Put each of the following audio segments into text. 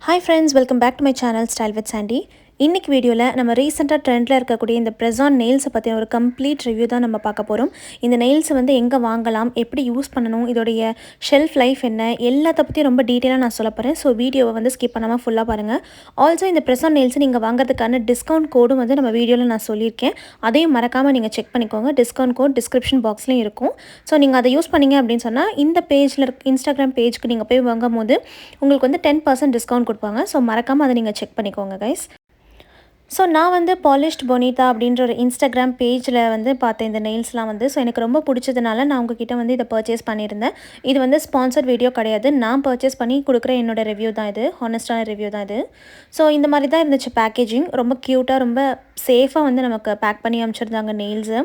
Hi friends, welcome back to my channel Style with Sandy. இன்னைக்கு வீடியோல நம்ம ரீசெண்டா ட்ரெண்ட்ல இருக்கக்கூடிய இந்த பிரஸான் நெயில்ஸ் பத்தின ஒரு கம்ப்ளீட் ரிவ்யூ தான் நம்ம பார்க்க போறோம். இந்த நெயில்ஸ் வந்து எங்க வாங்கலாம், எப்படி யூஸ் பண்ணனும், இதோடைய ஷெல்ஃப் லைஃப் என்ன, எல்லாத்த பத்தி ரொம்ப டீடைலா நான் சொல்லப் போறேன். சோ வீடியோவை வந்து ஸ்கிப் பண்ணாம ஃபுல்லா பாருங்க. ஆல்சோ இந்த பிரஸான் நெயில்ஸ் நீங்க வாங்குறதுக்கான டிஸ்கவுண்ட் கோடும் வந்து நம்ம வீடியோல நான் சொல்லியிருக்கேன். அதையும் மறக்காம நீங்க செக் பண்ணிக்கோங்க. டிஸ்கவுண்ட் கோட் டிஸ்கிரிப்ஷன் பாக்ஸ்லயும் இருக்கும். சோ நீங்க அதை யூஸ் பண்ணீங்க அப்படினு சொன்னா இந்த பேஜ்ல இன்ஸ்டாகிராம் பேஜ்க்கு நீங்க போய் வாங்கும்போது உங்களுக்கு வந்து 10% டிஸ்கவுண்ட் கொடுப்பாங்க. சோ மறக்காம அதை நீங்க செக் பண்ணிக்கோங்க गाइस. ஸோ நான் வந்து பாலிஷ்ட் பொனிட்டா அப்படின்ற ஒரு இன்ஸ்டாகிராம் பேஜில் வந்து பார்த்தேன் இந்த நெயில்ஸ்லாம் வந்து. ஸோ எனக்கு ரொம்ப பிடிச்சதுனால நான் உங்ககிட்ட வந்து இதை பர்ச்சேஸ் பண்ணியிருந்தேன். இது வந்து ஸ்பான்சர்ட் வீடியோ கிடையாது, நான் பர்ச்சேஸ் பண்ணி கொடுக்குற என்னோடய ரிவ்யூ தான் இது, ஹானஸ்டான ரிவ்யூ தான் இது. ஸோ இந்த மாதிரி தான் இருந்துச்சு பேக்கேஜிங், ரொம்ப க்யூட்டாக ரொம்ப சேஃபாக வந்து நமக்கு பேக் பண்ணி அனுப்பிச்சிருந்தாங்க நெயில்ஸு.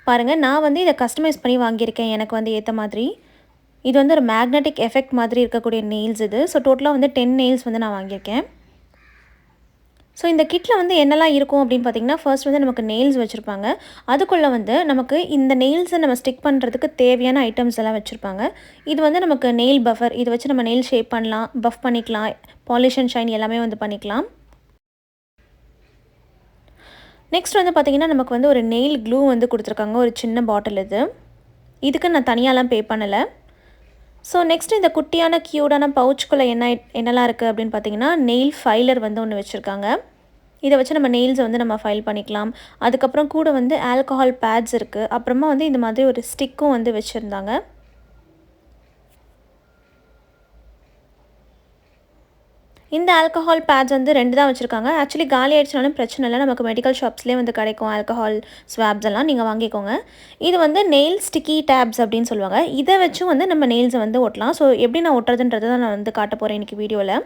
பாருங்கள், நான் வந்து இதை கஸ்டமைஸ் பண்ணி வாங்கியிருக்கேன் எனக்கு வந்து ஏற்ற மாதிரி. இது வந்து ஒரு மேக்னெட்டிக் எஃபெக்ட் மாதிரி இருக்கக்கூடிய நெயில்ஸ் இது. ஸோ டோட்டலாக வந்து 10 நெயில்ஸ் வந்து நான் வாங்கியிருக்கேன். ஸோ இந்த கிட்டில் வந்து என்னெல்லாம் இருக்கும் அப்படின்னு பார்த்தீங்கன்னா, ஃபர்ஸ்ட் வந்து நமக்கு நெயில்ஸ் வச்சுருப்பாங்க. அதுக்குள்ளே வந்து நமக்கு இந்த நெயில்ஸை நம்ம ஸ்டிக் பண்ணுறதுக்கு தேவையான ஐட்டம்ஸ் எல்லாம் வச்சுருப்பாங்க. இது வந்து நமக்கு நெயில் பஃபர், இதை வச்சு நம்ம நெயில் ஷேப் பண்ணலாம், பஃப் பண்ணிக்கலாம், பாலிஷ் அண்ட் ஷைன் எல்லாமே வந்து பண்ணிக்கலாம். நெக்ஸ்ட் வந்து பார்த்திங்கன்னா, நமக்கு வந்து ஒரு நெயில் க்ளூ வந்து கொடுத்துருக்காங்க, ஒரு சின்ன பாட்டில் இது. இதுக்கு நான் தனியாலாம் பே பண்ணலை. ஸோ நெக்ஸ்ட் இந்த குட்டியான க்யூட்டான பவுச்சுக்குள்ளே என்னெல்லாம் இருக்குது அப்படின்னு பார்த்தீங்கன்னா, நெயில் ஃபைலர் வந்து ஒன்று வச்சுருக்காங்க. இதை வச்சு நம்ம நெயில்ஸை வந்து நம்ம ஃபைல் பண்ணிக்கலாம். அதுக்கப்புறம் கூட வந்து ஆல்கஹால் பேட்ஸ் இருக்குது. அப்புறமா வந்து இந்த மாதிரி ஒரு ஸ்டிக்கும் வந்து வச்சுருந்தாங்க. இந்த ஆல்கஹால் பேட்ஸ் வந்து 2 தான் வச்சுருக்காங்க. ஆக்சுவலி காலி ஆகிடுச்சுனாலும் பிரச்சனை இல்லை, நமக்கு மெடிக்கல் ஷாப்ஸ்லேயே வந்து கிடைக்கும் ஆல்கஹால் ஸ்வாப்ஸ் எல்லாம், நீங்கள் வாங்கிக்கோங்க. இது வந்து நெயில் ஸ்டிக்கி டேப்ஸ் அப்படின்னு சொல்லுவாங்க. இதை வச்சும் வந்து நம்ம நெயில்ஸை வந்து ஒட்டலாம். ஸோ எப்படி நான் ஒட்டுறதுன்றதை தான் நான் வந்து காட்ட போகிறேன் இன்றைக்கி வீடியோவில்.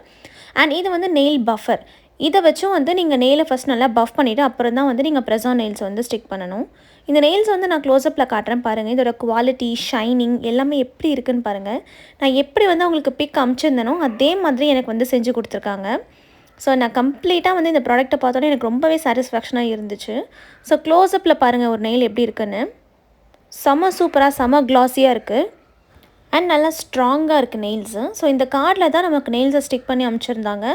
அண்ட் இது வந்து நெயில் பஃபர். இதை வச்சும் வந்து நீங்கள் நெயிலை ஃபஸ்ட் நல்லா பஃப் பண்ணிவிட்டு அப்புறம் தான் வந்து நீங்கள் பிரஸான் நெயில்ஸ் வந்து ஸ்டிக் பண்ணணும். இந்த நெயில்ஸ் வந்து நான் க்ளோஸ்அப்பில் காட்டுறேன் பாருங்கள். இதோட குவாலிட்டி, ஷைனிங் எல்லாமே எப்படி இருக்குதுன்னு பாருங்கள். நான் எப்படி வந்து உங்களுக்கு பிக் அனுப்பிச்சிருந்தேனோ அதே மாதிரி எனக்கு வந்து செஞ்சு கொடுத்துருக்காங்க. ஸோ நான் கம்ப்ளீட்டாக வந்து இந்த ப்ராடக்ட்டை பார்த்தோன்னே எனக்கு ரொம்பவே சாட்டிஸ்ஃபேக்ஷனாக இருந்துச்சு. ஸோ க்ளோஸ்அப்பில் பாருங்கள் ஒரு நெயில் எப்படி இருக்குன்னு. செம சூப்பராக, செம க்ளாஸியாக இருக்குது அண்ட் நல்லா ஸ்ட்ராங்காக இருக்குது நெயில்ஸு. ஸோ இந்த கார்டில் தான் நமக்கு நெயில்ஸை ஸ்டிக் பண்ணி அனுப்பிச்சிருந்தாங்க.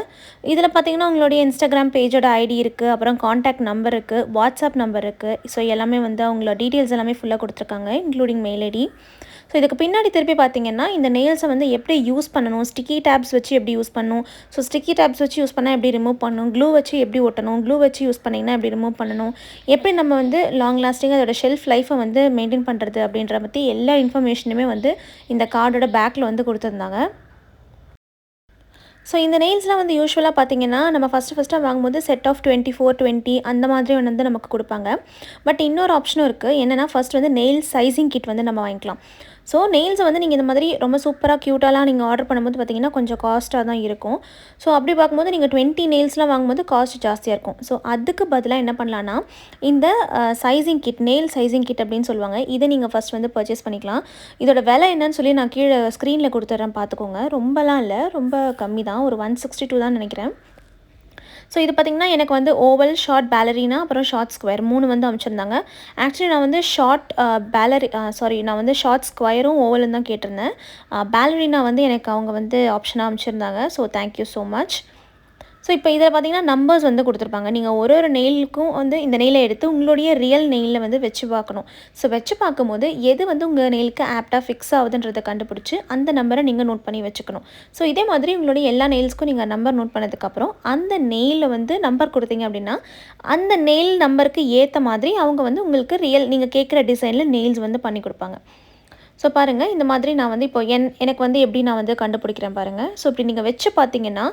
இதில் பார்த்திங்கன்னா உங்களுடைய இன்ஸ்டாகிராம் பேஜோட ஐடி இருக்குது, அப்புறம் காண்டாக்ட் நம்பர் இருக்குது, வாட்ஸ்அப் நம்பர் இருக்குது. ஸோ எல்லாமே வந்து அவங்களோட டீட்டெயில்ஸ் எல்லாமே ஃபுல்லாக கொடுத்துருக்காங்க, இன்க்ளூடிங் மெயில் ஐடி. ஸோ இதுக்கு பின்னாடி திருப்பி பார்த்திங்கன்னா இந்த நெயில்ஸை வந்து எப்படி யூஸ் பண்ணணும், ஸ்டிக்கி டேப்ஸ் வச்சு எப்படி யூஸ் பண்ணணும், ஸோ ஸ்டிக்கி டேப்ஸ் வச்சு யூஸ் பண்ணால் எப்படி ரிமூவ் பண்ணணும், க்ளூ வச்சு எப்படி ஒட்டணும், க்ளூ வச்சு யூஸ் பண்ணிங்கன்னா எப்படி ரிமூவ் பண்ணணும், எப்படி நம்ம வந்து லாங் லாஸ்டிங்காக அதோட ஷெல்ஃப் லைஃப்பை வந்து மெயின்டைன் பண்ணுறது அப்படின்ற பற்றி எல்லா இன்ஃபர்மேஷனுமே வந்து இந்த கார்டோட பேக்கில் வந்து கொடுத்துருந்தாங்க. ஸோ இந்த நெயில்ஸ்லாம் வந்து யூஸ்வலாக பார்த்திங்கன்னா நம்ம ஃபஸ்ட்டாக வாங்கும்போது செட் ஆஃப் 24, 20 அந்த மாதிரி வந்து நமக்கு கொடுப்பாங்க. பட் இன்னொரு ஆப்ஷனும் இருக்குது. என்னென்னா ஃபஸ்ட் வந்து நெயில் சைஸிங் கிட் வந்து நம்ம வாங்கிக்கலாம். ஸோ நெயில்ஸை வந்து நீங்கள் இந்த மாதிரி ரொம்ப சூப்பராக க்யூட்டாலாம் நீங்கள் ஆர்டர் பண்ணும்போது பார்த்திங்கன்னா கொஞ்சம் காஸ்ட்டாக தான் இருக்கும். ஸோ அப்படி பார்க்கும்போது நீங்கள் 20 நெயில்ஸ்லாம் வாங்கும்போது காஸ்ட் ஜாஸ்தியாக இருக்கும். ஸோ அதுக்கு பதிலாக என்ன பண்ணலான்னா இந்த sizing kit, nail sizing kit அப்படின்னு சொல்லுவாங்க, இதை நீங்கள் ஃபஸ்ட் வந்து பர்ச்சேஸ் பண்ணிக்கலாம். இதோட விலை என்னன்னு சொல்லி நான் கீழே ஸ்க்ரீனில் கொடுத்துட்றேன் பார்த்துக்கோங்க. ரொம்பலாம் இல்லை, ரொம்ப கம்மி தான், ஒரு 162 தான் நினைக்கிறேன். ஸோ இது பார்த்திங்கன்னா எனக்கு வந்து ஓவல், ஷார்ட் பேலரினா, அப்புறம் ஷார்ட் ஸ்கொயர் 3 வந்து அமைச்சிருந்தாங்க. ஆக்சுவலி நான் வந்து நான் வந்து ஷார்ட் ஸ்கொயரும் ஓவலும் தான் கேட்டிருந்தேன். பேலரினா வந்து எனக்கு அவங்க வந்து ஆப்ஷனாக அமைச்சிருந்தாங்க. So thank you so much. So இப்போ இதில் பார்த்திங்கன்னா நம்பர்ஸ் வந்து கொடுத்துருப்பாங்க. நீங்கள் ஒரு நெயிலுக்கும் வந்து இந்த நெயிலை எடுத்து உங்களுடைய ரியல் நெயிலில் வந்து வச்சு பார்க்கணும். ஸோ வச்சு பார்க்கும்போது எது வந்து உங்கள் நெயிலுக்கு ஆப்டாக ஃபிக்ஸ் ஆகுதுன்றதை கண்டுபிடிச்சி அந்த நம்பரை நீங்கள் நோட் பண்ணி வச்சுக்கணும். ஸோ இதே மாதிரி உங்களுடைய எல்லா நெயில்ஸ்க்கும் நீங்கள் நம்பர் நோட் பண்ணதுக்கப்புறம் அந்த நெயிலில் வந்து நம்பர் கொடுத்தீங்க அப்படின்னா அந்த நெயில் நம்பருக்கு ஏற்ற மாதிரி அவங்க வந்து உங்களுக்கு நீங்கள் கேட்குற டிசைனில் நெயில்ஸ் வந்து பண்ணி கொடுப்பாங்க. ஸோ பாருங்கள், இந்த மாதிரி நான் வந்து இப்போ எனக்கு வந்து எப்படி நான் வந்து கண்டுபிடிக்கிறேன் பாருங்கள். ஸோ இப்படி நீங்கள் வச்சு பார்த்தீங்கன்னா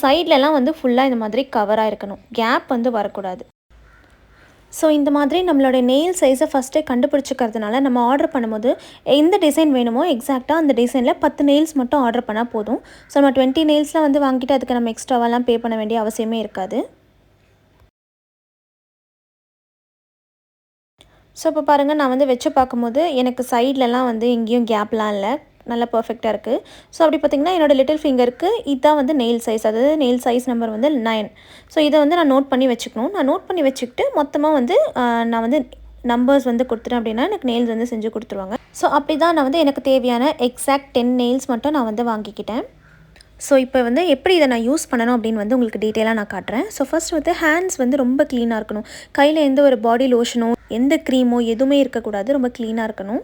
சைட்லலாம் வந்து ஃபுல்லாக இந்த மாதிரி கவராக இருக்கணும், கேப் வந்து வரக்கூடாது. ஸோ இந்த மாதிரி நம்மளோட நெயில் சைஸை ஃபஸ்ட்டே கண்டுபிடிச்சிக்கிறதுனால நம்ம ஆர்டர் பண்ணும்போது எந்த டிசைன் வேணுமோ எக்ஸாக்டாக அந்த டிசைனில் 10 நெயில்ஸ் மட்டும் ஆர்டர் பண்ணால் போதும். ஸோ நம்ம 20 நெயில்ஸ்லாம் வந்து வாங்கிட்டு அதுக்கு நம்ம எக்ஸ்ட்ராவெல்லாம் பே பண்ண வேண்டிய அவசியமே இருக்காது. ஸோ இப்போ பாருங்கள், நான் வந்து வச்சு பார்க்கும்போது எனக்கு சைட்லலாம் வந்து எங்கேயும் கேப்லாம் இல்லை, நல்லா பர்ஃபெக்டாக இருக்குது. ஸோ அப்படி பார்த்திங்கன்னா என்னோடய லிட்டில் ஃபிங்கருக்கு இதுதான் வந்து நெயில் சைஸ், அதாவது நெயில் சைஸ் நம்பர் வந்து 9. ஸோ இதை வந்து நான் நோட் பண்ணி வச்சுக்கணும். நான் நோட் பண்ணி வச்சுக்கிட்டு மொத்தமாக வந்து நான் வந்து நம்பர்ஸ் வந்து கொடுத்துட்டேன் அப்படின்னா எனக்கு நெயில்ஸ் வந்து செஞ்சு கொடுத்துருவாங்க. ஸோ அப்படி தான் நான் வந்து எனக்கு தேவையான எக்ஸாக்ட் 10 நெயில்ஸ் மட்டும் நான் வந்து வாங்கிக்கிட்டேன். ஸோ இப்போ வந்து எப்படி இதை நான் யூஸ் பண்ணணும் அப்படின்னு வந்து உங்களுக்கு டீட்டெயிலாக நான் காட்டுறேன். ஸோ ஃபர்ஸ்ட் வந்து ஹேண்ட்ஸ் வந்து ரொம்ப க்ளீனாக இருக்கணும். கையில் எந்த ஒரு பாடி லோஷனோ எந்த க்ரீமோ எதுவுமே இருக்கக்கூடாது. ரொம்ப க்ளீனாக இருக்கணும்.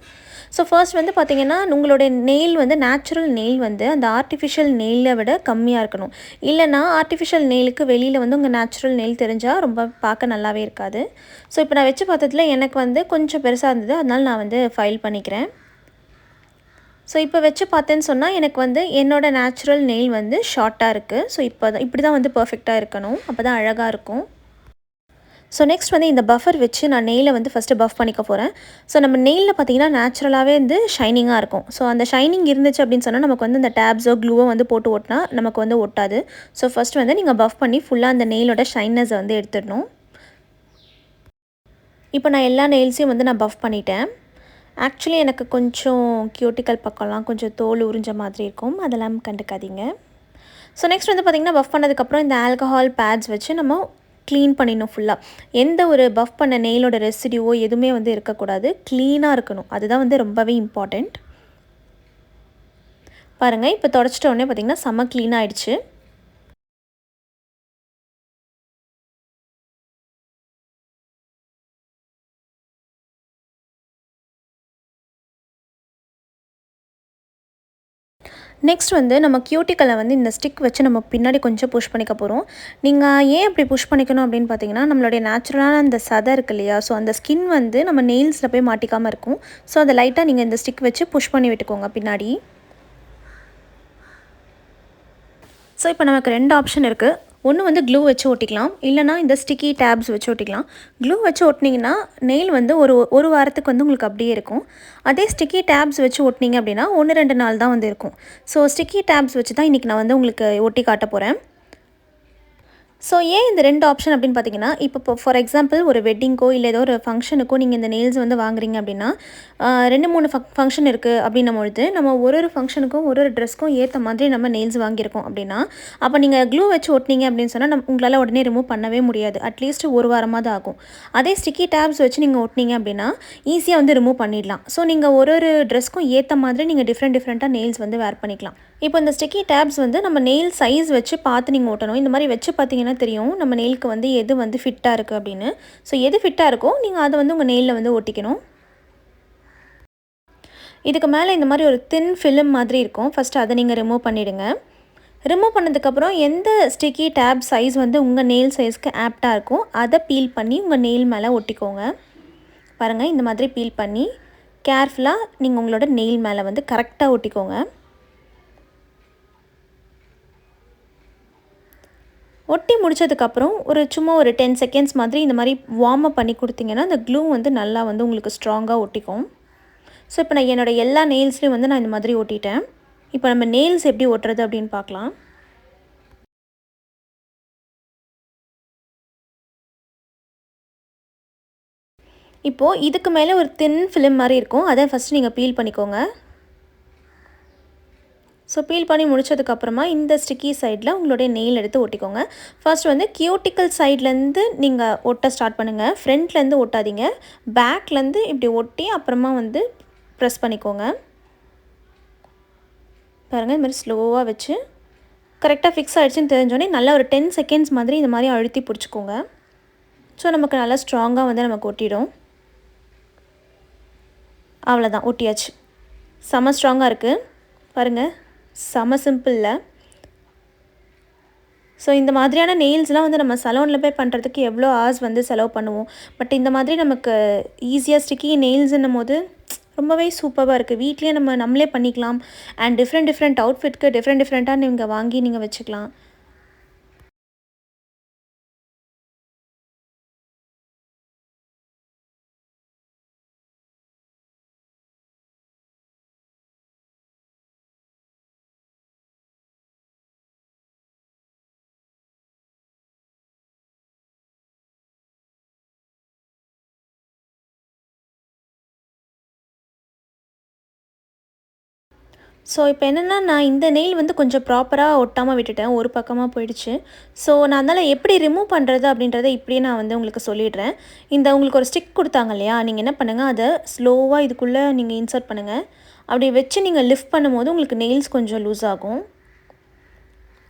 ஸோ ஃபர்ஸ்ட் வந்து பார்த்திங்கன்னா உங்களுடைய நெயில் வந்து நேச்சுரல் நெயில் வந்து அந்த ஆர்டிஃபிஷியல் நெயிலை விட கம்மியாக இருக்கணும். இல்லைனா ஆர்டிஃபிஷியல் நெயிலுக்கு வெளியில் வந்து உங்கள் நேச்சுரல் நெயில் தெரிஞ்சால் ரொம்ப பார்க்க நல்லாவே இருக்காது. ஸோ இப்போ நான் வச்சு பார்த்ததுல எனக்கு வந்து கொஞ்சம் பெருசாக இருந்தது. அதனால் நான் வந்து ஃபைல் பண்ணிக்கிறேன். ஸோ இப்போ வச்சு பார்த்தேன்னு சொன்னால் எனக்கு வந்து என்னோடய நேச்சுரல் நெயில் வந்து ஷார்ட்டாக இருக்குது. ஸோ இப்படி தான் வந்து பர்ஃபெக்டாக இருக்கணும். அப்போ தான் அழகாக இருக்கும். ஸோ நெக்ஸ்ட் வந்து இந்த பஃபர் வச்சு நான் நெயிலை வந்து ஃபஸ்ட்டு பஃப் பண்ணிக்க போகிறேன். ஸோ நம்ம நெயிலில் பார்த்திங்கன்னா நேச்சுரலாகவே வந்து ஷைனிங்காக இருக்கும். ஸோ அந்த ஷைனிங் இருந்துச்சு அப்படின்னு சொன்னால் நமக்கு வந்து இந்த டேப்ஸோ க்ளூவோ வந்து போட்டு ஓட்டினா நமக்கு வந்து ஒட்டாது. ஸோ ஃபஸ்ட் வந்து நீங்கள் பஃப் பண்ணி ஃபுல்லாக அந்த நெயிலோட ஷைனஸை வந்து எடுத்துடணும். இப்போ நான் எல்லா நெயில்ஸையும் வந்து நான் பஃப் பண்ணிட்டேன். ஆக்சுவலி எனக்கு கொஞ்சம் கியூட்டிக்கல் பக்கம்லாம் கொஞ்சம் தோல் உறிஞ்ச மாதிரி இருக்கும். அதெல்லாம் கண்டுக்காதீங்க. ஸோ நெக்ஸ்ட் வந்து பார்த்திங்கன்னா பஃப் பண்ணதுக்கப்புறம் இந்த ஆல்கஹால் பேட்ஸ் வச்சு நம்ம க்ளீன் பண்ணிடணும் ஃபுல்லாக. எந்த ஒரு பஃப் பண்ண நெயிலோட ரெசிடியூவோ எதுவுமே வந்து இருக்கக்கூடாது. க்ளீனாக இருக்கணும். அதுதான் வந்து ரொம்பவே இம்பார்ட்டண்ட். பாருங்கள், இப்போ தொடச்சிட்ட உடனே பார்த்திங்கன்னா செம்ம க்ளீன் ஆகிடுச்சு. நெக்ஸ்ட் வந்து நம்ம கியூட்டிக்கலை வந்து இந்த ஸ்டிக் வச்சு நம்ம பின்னாடி கொஞ்சம் புஷ் பண்ணிக்க போகிறோம். நீங்கள் ஏன் அப்படி புஷ் பண்ணிக்கணும் அப்படின்னு பார்த்தீங்கன்னா, நம்மளுடைய நேச்சுரலான அந்த சதை இருக்கு இல்லையா, ஸோ அந்த ஸ்கின் வந்து நம்ம நெயில்ஸில் போய் மாட்டிக்காமல் இருக்கும். ஸோ அதை லைட்டாக நீங்கள் இந்த ஸ்டிக் வச்சு புஷ் பண்ணி விட்டுக்கோங்க பின்னாடி. ஸோ இப்போ நமக்கு 2 ஆப்ஷன் இருக்குது. ஒன்று வந்து க்ளூ வச்சு ஒட்டிக்கலாம், இல்லைனா இந்த ஸ்டிக்கி டேப்ஸ் வச்சு ஒட்டிக்கலாம். க்ளூ வச்சு ஒட்டினீங்கன்னா நெயில் வந்து ஒரு வாரத்துக்கு வந்து உங்களுக்கு அப்படியே இருக்கும். அதே ஸ்டிக்கி டேப்ஸ் வச்சு ஒட்டினீங்க அப்படின்னா 1-2 நாள் தான் வந்து இருக்கும். ஸோ ஸ்டிக்கி டேப்ஸ் வச்சு தான் இன்றைக்கி நான் வந்து உங்களுக்கு ஒட்டி காட்ட போகிறேன். ஸோ ஏன் இந்த 2 ஆப்ஷன் அப்படின்னு பார்த்தீங்கன்னா, இப்போ ஃபார் எக்ஸாம்பிள் ஒரு வெட்டிங்க்கோ இல்லை ஏதோ ஒரு ஃபங்க்ஷனுக்கோ நீங்கள் இந்த நெயில்ஸ் வந்து வாங்குறீங்க அப்படின்னா, 2-3 ஃபங்க்ஷன் இருக்குது அப்படின்னும் பொழுது நம்ம ஒரு ஃபங்க்ஷனுக்கும் ஒரு ட்ரெஸ்க்கும் ஏற்ற மாதிரி நம்ம நெயில்ஸ் வாங்கியிருக்கோம் அப்படின்னா, அப்போ நீங்கள் க்ளூ வச்சு ஒட்டினீங்க அப்படின்னு சொன்னால் உங்களால் உடனே ரிமூவ் பண்ணவே முடியாது. அட்லீஸ்ட் ஒரு வாரமாவது ஆகும். அதே ஸ்டிக்கி டேப்ஸ் வச்சு நீங்கள் ஒட்டினீங்க அப்படின்னா ஈஸியாக வந்து ரிமூவ் பண்ணிடலாம். ஸோ நீங்கள் ஒரு ட்ரெஸ்க்கும் ஏற்ற மாதிரி நீங்கள் டிஃப்ரெண்ட்டாக நெயில்ஸ் வந்து வேர் பண்ணிக்கலாம். இப்போ இந்த ஸ்டிக்கி டேப்ஸ் வந்து நம்ம நெயில் சைஸ் வச்சு பார்த்து நீங்கள் ஓட்டணும். இந்த மாதிரி வச்சு பார்த்தீங்கன்னா தெரியும் நம்ம நெயிலுக்கு வந்து எது வந்து ஃபிட்டாக இருக்குது அப்படின்னு. ஸோ எது ஃபிட்டாக இருக்கோ நீங்கள் அதை வந்து உங்கள் நெயிலில் வந்து ஒட்டிக்கணும். இதுக்கு மேலே இந்த மாதிரி ஒரு தின் ஃபிலிம் மாதிரி இருக்கும். ஃபஸ்ட்டு அதை நீங்கள் ரிமூவ் பண்ணிவிடுங்க. ரிமூவ் பண்ணதுக்கப்புறம் எந்த ஸ்டிக்கி டேப் சைஸ் வந்து உங்கள் நெயில் சைஸ்க்கு ஆப்டாக இருக்கும் அதை பீல் பண்ணி உங்கள் நெயில் மேலே ஒட்டிக்கோங்க. பாருங்கள், இந்த மாதிரி பீல் பண்ணி கேர்ஃபுல்லாக நீங்கள் உங்களோட நெயில் மேலே வந்து கரெக்டாக ஒட்டிக்கோங்க. ஒட்டி முடித்ததுக்கப்புறம் சும்மா ஒரு 10 செகண்ட்ஸ் மாதிரி இந்த மாதிரி வார்ம் அப் பண்ணி கொடுத்தீங்கன்னா அந்த க்ளூ வந்து நல்லா வந்து உங்களுக்கு ஸ்ட்ராங்காக ஒட்டிக்கும். ஸோ இப்போ நான் என்னோடய எல்லா நெயில்ஸ்லேயும் வந்து நான் இந்த மாதிரி ஒட்டிட்டேன். இப்போ நம்ம நெயில்ஸ் எப்படி ஒட்டுறது அப்படின்னு பார்க்கலாம். இப்போது இதுக்கு மேலே ஒரு தின் ஃபிலிம் மாதிரி இருக்கும். அதை ஃபஸ்ட்டு நீங்கள் பீல் பண்ணிக்கோங்க. ஸோ பீல் பண்ணி முடிச்சதுக்கப்புறமா இந்த ஸ்டிக்கி சைடில் உங்களுடைய நெயில் எடுத்து ஒட்டிக்கோங்க. ஃபர்ஸ்ட் வந்து கியூட்டிக்கல் சைட்லேருந்து நீங்கள் ஒட்ட ஸ்டார்ட் பண்ணுங்கள். ஃப்ரண்ட்லேருந்து ஒட்டாதீங்க. பேக்லேருந்து இப்படி ஒட்டி அப்புறமா வந்து ப்ரெஸ் பண்ணிக்கோங்க. பாருங்கள், இந்த மாதிரி ஸ்லோவாக வச்சு கரெக்டாக ஃபிக்ஸ் ஆகிடுச்சின்னு தெரிஞ்சோடனே நல்லா ஒரு 10 செகண்ட்ஸ் மாதிரி இந்த மாதிரி அழுத்தி பிடிச்சிக்கோங்க. ஸோ நமக்கு நல்லா ஸ்ட்ராங்காக வந்து நமக்கு ஒட்டிடும். அவ்வளோதான், ஒட்டியாச்சு. செம்ம ஸ்ட்ராங்காக இருக்குது பாருங்கள். செம சிம்பிளில். ஸோ இந்த மாதிரியான நெயில்ஸ்லாம் வந்து நம்ம சலூனில் போய் பண்ணுறதுக்கு எவ்வளோ ஹார்ஸ் வந்து செலவு பண்ணுவோம். பட் இந்த மாதிரி நமக்கு ஈஸியாக ஸ்டிக்கி நெயில்ஸுன்னும் போது ரொம்பவே சூப்பராக இருக்குது. வீட்லேயே நம்மளே பண்ணிக்கலாம். அண்ட் டிஃப்ரெண்ட் அவுட்ஃபிட்க்கு டிஃப்ரெண்ட்டாக நீங்கள் வாங்கி நீங்கள் வச்சுக்கலாம். ஸோ இப்போ என்னென்னா நான் இந்த நெயில் வந்து கொஞ்சம் ப்ராப்பராக ஒட்டாமல் விட்டுட்டேன். ஒரு பக்கமாக போயிடுச்சு. ஸோ நான் அதனால் எப்படி ரிமூவ் பண்ணுறது அப்படின்றத இப்படியே நான் வந்து உங்களுக்கு சொல்லிடுறேன். உங்களுக்கு ஒரு ஸ்டிக் கொடுத்தாங்க இல்லையா, நீங்கள் என்ன பண்ணுங்கள், அதை ஸ்லோவாக இதுக்குள்ளே நீங்கள் இன்சர்ட் பண்ணுங்கள். அப்படி வச்சு நீங்கள் லிஃப்ட் பண்ணும்போது உங்களுக்கு நெயில்ஸ் கொஞ்சம் லூஸ் ஆகும்.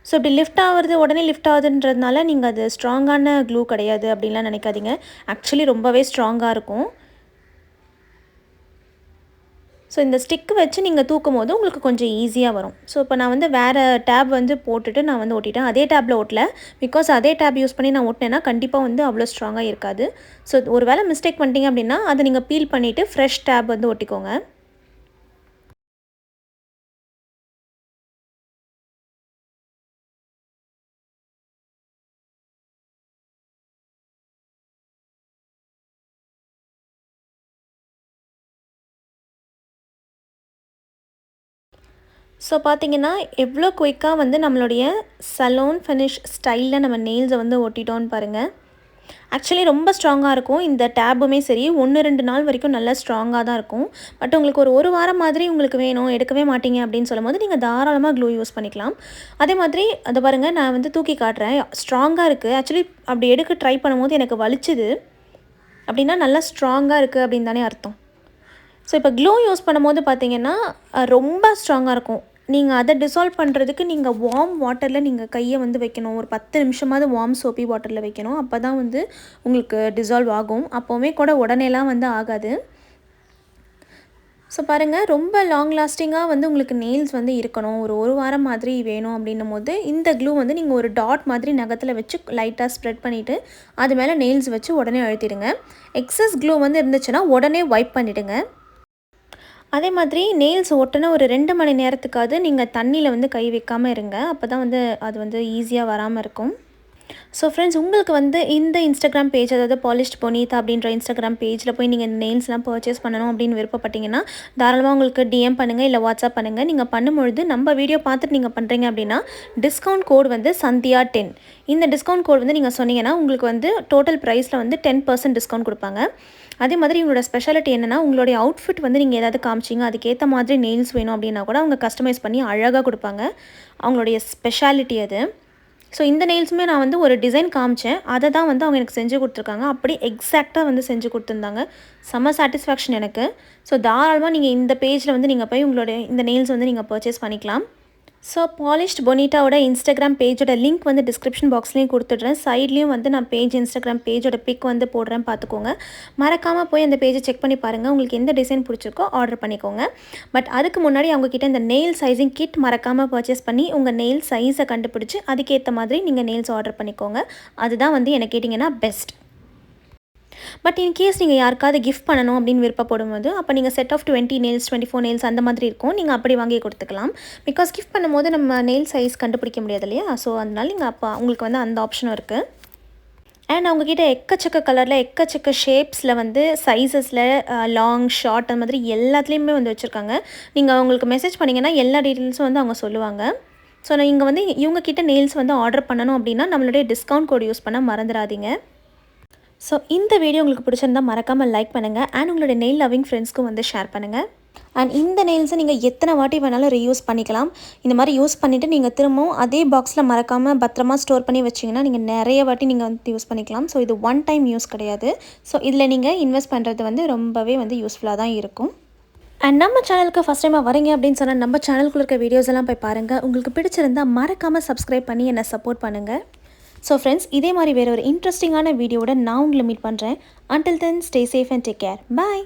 ஸோ இப்படி லிஃப்ட் ஆகுறது உடனே லிஃப்ட் ஆகுதுன்றதுனால நீங்கள் அது ஸ்ட்ராங்கான க்ளூ கிடையாது அப்படின்லாம் நினைக்காதீங்க. ஆக்சுவலி ரொம்பவே ஸ்ட்ராங்காக இருக்கும். ஸோ இந்த ஸ்டிக்கு வச்சு நீங்கள் தூக்கும் போது உங்களுக்கு கொஞ்சம் ஈஸியாக வரும். ஸோ இப்போ நான் வந்து வேறு டேப் வந்து போட்டுட்டு நான் வந்து ஒட்டிட்டேன். அதே டேப்பில் ஒட்டல. பிகாஸ் அதே டேப் யூஸ் பண்ணி நான் ஒட்டினேன்னா கண்டிப்பாக வந்து அவ்வளோ ஸ்ட்ராங்காக இருக்காது. ஸோ ஒரு வேளை மிஸ்டேக் பண்ணிட்டீங்க அப்படின்னா அதை நீங்கள் பீல் பண்ணிவிட்டு ஃப்ரெஷ் டேப் வந்து ஒட்டிக்கோங்க. ஸோ பார்த்தீங்கன்னா எவ்வளோ குயிக்காக வந்து நம்மளுடைய சலூன் ஃபினிஷ் ஸ்டைலில் நம்ம நெயில்ஸை வந்து ஒட்டிட்டோன்னு பாருங்கள். ஆக்சுவலி ரொம்ப ஸ்ட்ராங்காக இருக்கும். இந்த டேப்புமே சரி 1-2 நாள் வரைக்கும் நல்லா ஸ்ட்ராங்காக தான் இருக்கும். பட் உங்களுக்கு ஒரு வாரம் மாதிரி உங்களுக்கு வேணும், எடுக்கவே மாட்டீங்க அப்படின்னு சொல்லும்போது நீங்கள் தாராளமாக க்ளூ யூஸ் பண்ணிக்கலாம். அதே மாதிரி அதை பாருங்கள், நான் வந்து தூக்கி காட்டுறேன். ஸ்ட்ராங்காக இருக்குது. ஆக்சுவலி அப்படி எடுக்க ட்ரை பண்ணும்போது எனக்கு வலிச்சுது. அப்படின்னா நல்லா ஸ்ட்ராங்காக இருக்குது அப்படின்னு தானே அர்த்தம். ஸோ இப்போ க்ளூ யூஸ் பண்ணும்போது பார்த்தீங்கன்னா ரொம்ப ஸ்ட்ராங்காக இருக்கும். நீங்கள் அதை டிசால்வ் பண்ணுறதுக்கு நீங்கள் வார்ம் வாட்டரில் நீங்கள் கையை வந்து வைக்கணும். ஒரு 10 நிமிஷமாவது வார்ம் சோப்பி வாட்டரில் வைக்கணும். அப்போ தான் வந்து உங்களுக்கு டிசால்வ் ஆகும். அப்போவுமே கூட உடனேலாம் வந்து ஆகாது. ஸோ பாருங்கள், ரொம்ப லாங் லாஸ்டிங்காக வந்து உங்களுக்கு நெயில்ஸ் வந்து இருக்கணும், ஒரு வாரம் மாதிரி வேணும் அப்படின்னும் போது இந்த க்ளூ வந்து நீங்கள் ஒரு டாட் மாதிரி நகத்தில் வச்சு லைட்டாக ஸ்ப்ரெட் பண்ணிவிட்டு அது மேலே நெயில்ஸ் வச்சு உடனே அழுத்திடுங்க. எக்ஸஸ் க்ளூ வந்து இருந்துச்சுன்னா உடனே வைப் பண்ணிவிடுங்க. அதே மாதிரி நெயில்ஸ் ஒட்டின ஒரு 2 மணி நேரத்துக்காவது நீங்கள் தண்ணியில் வந்து கை வைக்காமல் இருங்க. அப்போ தான் வந்து அது வந்து ஈஸியாக வராமல் இருக்கும். ஸோ ஃப்ரெண்ட்ஸ், உங்களுக்கு வந்து இந்த இன்ஸ்டாகிராம் பேஜ், அதாவது பாலிஷ்ட் பொனிதா அப்படின்ற இன்ஸ்டாகிராம் பேஜில் போய் நீங்கள் நெயில்ஸ்லாம் பர்ச்சேஸ் பண்ணணும் அப்படின்னு விருப்பப்பட்டீங்கன்னா தாராளமாக உங்களுக்கு டிஎம் பண்ணுங்கள், இல்லை வாட்ஸ்அப் பண்ணுங்கள். நீங்கள் பண்ணும்பொழுது நம்ம வீடியோ பார்த்துட்டு நீங்கள் பண்ணுறீங்க அப்படின்னா டிஸ்கவுண்ட் கோட் வந்து santhiyaj10. இந்த டிஸ்கவுண்ட் கோட் வந்து நீங்கள் சொன்னீங்கன்னா உங்களுக்கு வந்து டோட்டல் ப்ரைஸில் வந்து 10% டிஸ்கவுண்ட் கொடுப்பாங்க. அதே மாதிரி உங்களோட ஸ்பெஷாலிட்டி என்னென்னா, உங்களுடைய அவுட்ஃபிட் வந்து நீங்கள் ஏதாவது காமிச்சிங்க, அதுக்கேற்ற மாதிரி நெயில்ஸ் வேணும் அப்படின்னா கூட அவங்க கஸ்டமைஸ் பண்ணி அழகாக கொடுப்பாங்க. அவங்களுடைய ஸ்பெஷாலிட்டி அது. ஸோ இந்த நெயில்ஸுமே நான் வந்து ஒரு டிசைன் காமிச்சேன். அதை தான் வந்து அவங்க எனக்கு செஞ்சு கொடுத்துருக்காங்க. அப்படி எக்ஸாக்டாக வந்து செஞ்சு கொடுத்துருந்தாங்க. செம்ம சாட்டிஸ்ஃபேக்ஷன் எனக்கு. ஸோ தாராளமாக நீங்கள் இந்த பேஜில் வந்து நீங்கள் போய் உங்களுடைய இந்த நெயில்ஸ் வந்து நீங்கள் பர்ச்சேஸ் பண்ணிக்கலாம். ஸோ பாலிஷ்ட் பொனிட்டாவோட இன்ஸ்டாகிராம் பேஜோட லிங்க் வந்து டிஸ்கிரிப்ஷன் பாக்ஸ்லேயும் கொடுத்துட்றேன். சைட்லேயும் வந்து நான் இன்ஸ்டாகிராம் பேஜோட பிக் வந்து போடுறேன், பார்த்துக்கோங்க. மறக்காமல் போய் அந்த பேஜை செக் பண்ணி பாருங்கள். உங்களுக்கு எந்த டிசைன் பிடிச்சிருக்கோ ஆர்டர் பண்ணிக்கோங்க. பட் அதுக்கு முன்னாடி அவங்கக்கிட்ட இந்த நெயில் சைஸிங் கிட் மறக்காமல் பர்ச்சேஸ் பண்ணி உங்கள் நெயில் சைஸை கண்டுபிடிச்சி அதுக்கேற்ற மாதிரி நீங்கள் நெயில்ஸ் ஆர்டர் பண்ணிக்கோங்க. அதுதான் வந்து என்ன கேட்டிங்கன்னா பெஸ்ட். பட் இன்கேஸ் நீங்கள் யாருக்காவது கிஃப்ட் பண்ணணும் அப்படின்னு விருப்பப்படும்போது அப்போ நீங்கள் செட் ஆஃப் 20 நெயில்ஸ், 24 நெயில்ஸ் அந்த மாதிரி இருக்கும். நீங்கள் அப்படி வாங்கி கொடுத்துக்கலாம். பிகாஸ் கிஃப்ட் பண்ணும்போது நம்ம நெயில் சைஸ் கண்டுபிடிக்க முடியாது இல்லையா? ஸோ அதனால நீங்கள் அப்போ உங்களுக்கு வந்து அந்த ஆப்ஷனும் இருக்குது. அண்ட் அவங்கக்கிட்ட எக்கச்சக்க கலரில் எக்கச்சக்க ஷேப்ஸில் வந்து சைஸஸில் லாங் ஷார்ட் அந்த மாதிரி எல்லாத்துலேயுமே வந்து வச்சுருக்காங்க. நீங்கள் அவங்களுக்கு மெசேஜ் பண்ணிங்கன்னா எல்லா டீட்டெயில்ஸும் வந்து அவங்க சொல்லுவாங்க. ஸோ நீங்கள் வந்து இவங்கக்கிட்ட நெயில்ஸ் வந்து ஆர்டர் பண்ணணும் அப்படின்னா நம்மளுடைய டிஸ்கவுண்ட் கோட் யூஸ் பண்ண மறந்துடாதீங்க. ஸோ இந்த வீடியோ உங்களுக்கு பிடிச்சிருந்தால் மறக்காமல் லைக் பண்ணுங்கள். அண்ட் உங்களுடைய நெயில் லவ்விங் ஃப்ரெண்ட்ஸ்க்கும் வந்து ஷேர் பண்ணுங்கள். அண்ட் இந்த நெயில்ஸை நீங்கள் எத்தனை வாட்டி வேணாலும் ரீயூஸ் பண்ணிக்கலாம். இந்த மாதிரி யூஸ் பண்ணிவிட்டு நீங்கள் திரும்பவும் அதே பாக்ஸில் மறக்காமல் பத்திரமா ஸ்டோர் பண்ணி வச்சிங்கன்னா நீங்கள் நிறைய வாட்டி நீங்கள் வந்து யூஸ் பண்ணிக்கலாம். ஸோ இது ஒன் டைம் யூஸ் கிடையாது. ஸோ இதில் நீங்கள் இன்வெஸ்ட் பண்ணுறது வந்து ரொம்பவே வந்து யூஸ்ஃபுல்லாக தான் இருக்கும். அண்ட் நம்ம சேனலுக்கு ஃபஸ்ட் டைமாக வரீங்க அப்படின்னு சொன்னால் நம்ம சேனலுக்குள்ள இருக்க வீடியோஸ் எல்லாம் போய் பாருங்கள். உங்களுக்கு பிடிச்சிருந்தால் மறக்காமல் சப்ஸ்கிரைப் பண்ணி என்னை சப்போர்ட் பண்ணுங்கள். ஸோ ஃப்ரெண்ட்ஸ், இதே மாதிரி வேறு ஒரு இன்ட்ரெஸ்டிங்கான வீடியோவோட நான் உங்களை மீட் பண்ணுறேன். Until then, stay safe and take care. Bye.